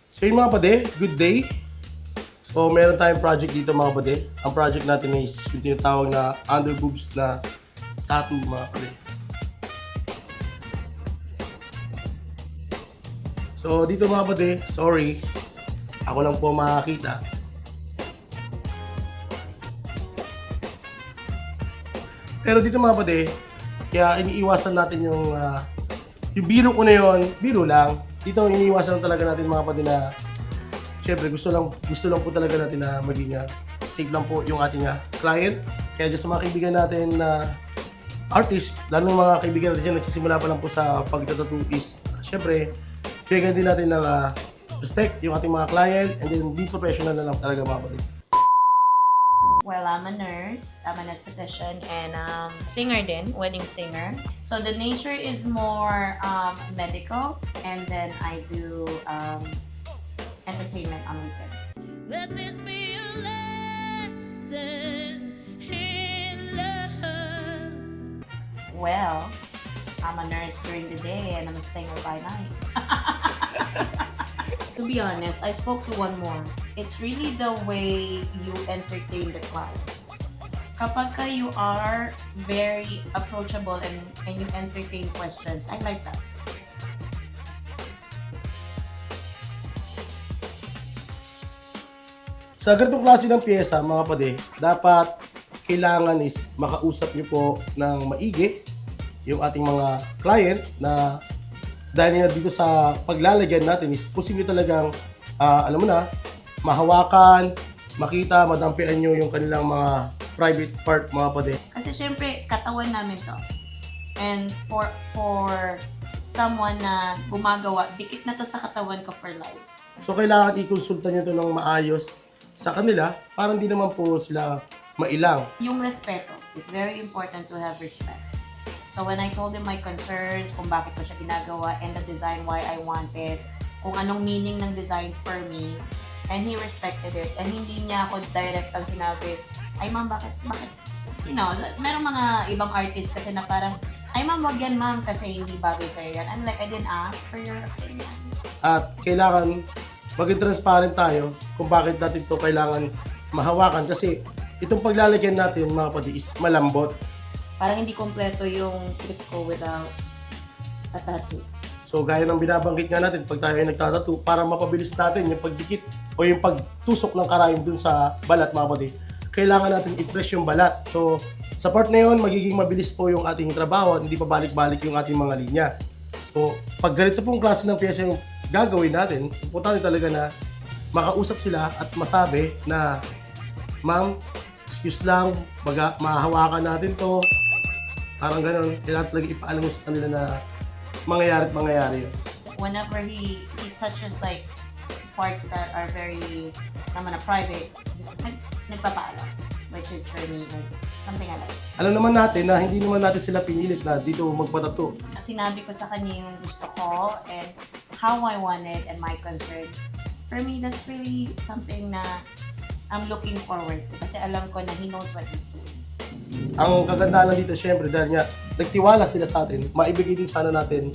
So yun mga pade, good day. So meron tayong project dito mga pade. Ang project natin is yung tinatawag na underboobs na tattoo mga pade. So dito mga pade, sorry, ako lang po makakita. Pero dito mga pade, kaya iniiwasan natin yung biro ko na yun, biro lang. Dito iniiwasan lang talaga natin mga pade na syempre gusto lang po talaga natin na maging safe lang po yung ating client. Kaya dyan sa mga kaibigan natin na artist, lalo ng mga kaibigan natin dyan nagsisimula pa lang po sa pagtatattoo is syempre bigyan din natin ng respect yung ating mga client and then be professional na lang talaga mga pade. Well, I'm a nurse, I'm an esthetician, and singer din, wedding singer. So the nature is more medical, and then I do entertainment on weekends. Let this be a lesson in love. Well, I'm a nurse during the day, and I'm a singer by night. To be honest, I spoke to one more. It's really the way you entertain the client. Kapag you are very approachable and you entertain questions, I like that. Sa ganitong klase ng pyesa mga pade, dapat kailangan is makausap niyo po ng maigi yung ating mga client na dahil nga dito sa paglalagyan natin is posible talagang alam mo na, mahawakan, makita, madampian nyo yung kanilang mga private part mga pade. Kasi syempre, katawan namin to. And for someone na gumagawa, dikit na to sa katawan ko for life. So kailangan i-consulta nyo to ng maayos sa kanila para hindi naman po sila mailang. Yung respeto is very important to have respect. So when I told him my concerns, kung bakit ko siya ginagawa, and the design, why I want it, kung anong meaning ng design for me, and he respected it, and hindi niya ako direct ang sinabi, ay ma'am, bakit? You know, merong mga ibang artist kasi na parang, ay ma'am, wag yan ma'am, kasi hindi bagay sa'yo yan. I'm like, I didn't ask for your opinion. At kailangan maging transparent tayo kung bakit natin to kailangan mahawakan kasi itong paglalagyan natin mga padi is malambot. Parang hindi kompleto yung trip ko without a tattoo. So gaya ng binabanggit nga natin pag tayo ay nagtatattoo para mapabilis natin yung pagdikit o yung pagtusok ng karayom dun sa balat mga padi, kailangan natin i-press yung balat. So sa part na yun, magiging mabilis po yung ating trabaho at hindi pa balik-balik yung ating mga linya. So pag ganito pong klase ng pyesa yung gagawin natin, importante talaga na makausap sila at masabi na ma'am, excuse lang, mahahawakan natin to. Parang ganun, kailangan talaga ipaalam mo sa kanila na mangyayari yun. Whenever he touches like parts that are very naman na private, nagpapaalam, which is for me is something I like. Alam naman natin na hindi naman natin sila pinilit na dito magpatato. Sinabi ko sa kanya yung gusto ko and how I want it and my concern. For me, that's really something na I'm looking forward to kasi alam ko na he knows what he's doing. Ang kagandahan dito, syempre, dahil nga nagtiwala sila sa atin, maibigay din sana natin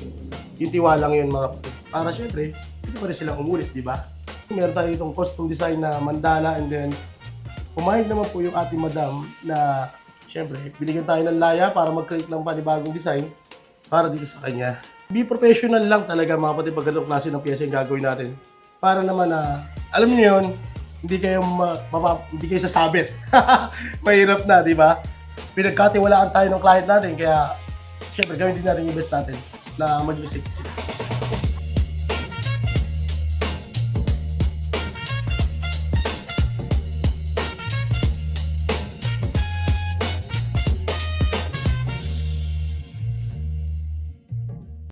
yung tiwalang yun mga kapatid. Para syempre, hindi pa rin silang umulit, di ba? Meron tayo itong custom design na mandala and then pumayag naman po yung ating madam na syempre, binigyan tayo ng laya para mag-create ng panibagong design para dito sa kanya. Be professional lang talaga mga kapatid pag ganitong klase ng pyesa yung gagawin natin. Para naman na, alam niyo yun, hindi kayo sasabit. Mahirap na, di ba? Pinagkatiwalaan tayo ng client natin, kaya syempre gawin din natin yung best natin na mag-isip sila.